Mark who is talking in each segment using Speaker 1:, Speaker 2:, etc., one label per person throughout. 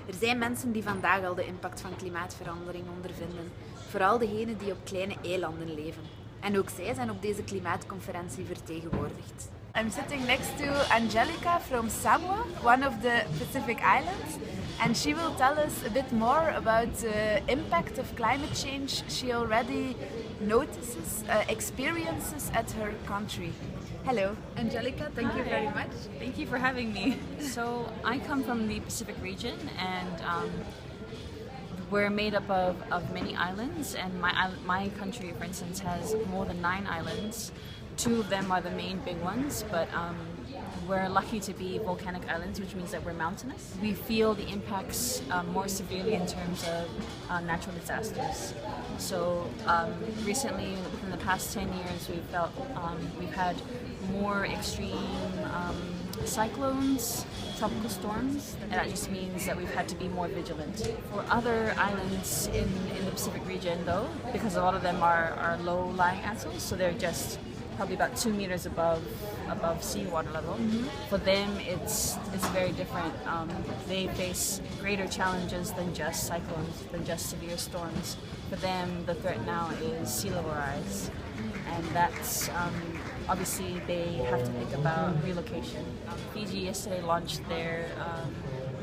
Speaker 1: Er zijn mensen die vandaag al de impact van klimaatverandering ondervinden. Vooral degenen die op kleine eilanden leven. En ook zij zijn op deze klimaatconferentie vertegenwoordigd. I'm sitting next to Angelica from Samoa, one of the Pacific Islands, and she will tell us a bit more about the impact of climate change she already notices, experiences at her country. Hello, Angelica, thank you very much.
Speaker 2: Thank you for having me. So I come from the Pacific region, and we're made up of many islands, and my country, for instance, has more than 9 islands. 2 of them are the main big ones, but we're lucky to be volcanic islands, which means that we're mountainous. We feel the impacts more severely in terms of natural disasters. So recently, within the past 10 years, we've had more extreme cyclones, tropical storms, and that just means that we've had to be more vigilant. For other islands in the Pacific region, though, because a lot of them are low-lying atolls, so they're just probably about 2 meters above seawater level. Mm-hmm. For them, it's very different. They face greater challenges than just cyclones, than just severe storms. For them, the threat now is sea level rise, and that's obviously they have to think about relocation. Fiji yesterday launched their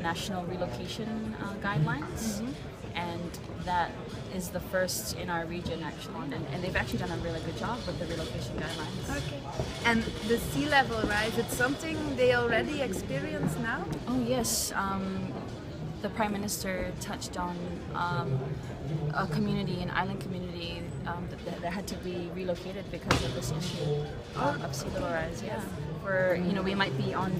Speaker 2: national relocation guidelines. Mm-hmm. And that is the first in our region, actually. And they've actually done a really good job with the relocation guidelines.
Speaker 1: Okay. And the sea level rise, it's something they already experience now?
Speaker 2: Oh, yes. The Prime Minister touched on a community, an island community that had to be relocated because of this issue of sea level rise. Yeah. We might be on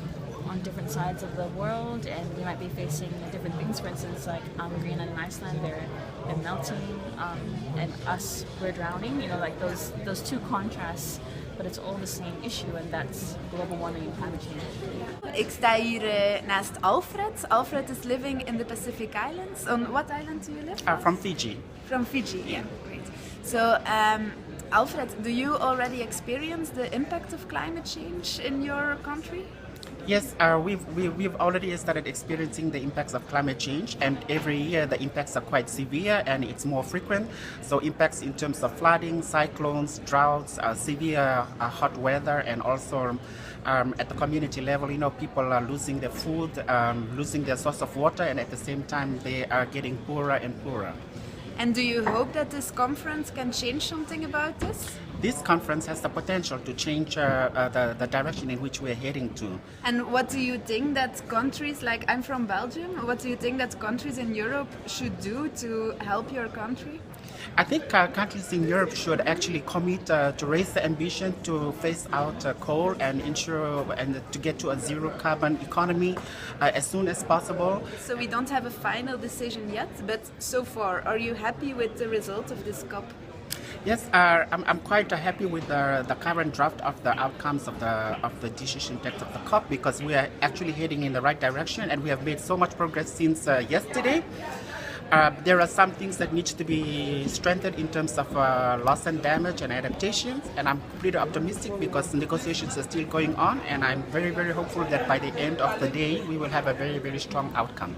Speaker 2: different sides of the world, and we might be facing different things. For instance, like Greenland and Iceland, they're melting, and us, we're drowning. Like those 2 contrasts, but it's all the same issue, and that's global warming and climate change.
Speaker 1: Ik sta hier naast Alfred. Alfred is living in the Pacific Islands. On what island do you live?
Speaker 3: From Fiji.
Speaker 1: From Fiji, yeah, great. So, Alfred, do you already experience the impact of climate change in your country?
Speaker 3: Yes, we've already started experiencing the impacts of climate change, and every year the impacts are quite severe and it's more frequent. So impacts in terms of flooding, cyclones, droughts, severe hot weather, and also at the community level, people are losing their food, losing their source of water, and at the same time they are getting poorer and poorer.
Speaker 1: And do you hope that this conference can change something about this?
Speaker 3: This conference has the potential to change the direction in which we're heading to.
Speaker 1: And what do you think that countries, like I'm from Belgium, what do you think that countries in Europe should do to help your country?
Speaker 3: I think countries in Europe should actually commit to raise the ambition to phase out coal and ensure and to get to a zero carbon economy as soon as possible.
Speaker 1: So we don't have a final decision yet, but so far, are you happy with the result of this COP?
Speaker 3: Yes, I'm quite happy with the current draft of the outcomes of the decision text of the COP, because we are actually heading in the right direction, and we have made so much progress since yesterday. There are some things that need to be strengthened in terms of loss and damage and adaptations, and I'm pretty optimistic because negotiations are still going on, and I'm very, very hopeful that by the end of the day we will have a very, very strong outcome.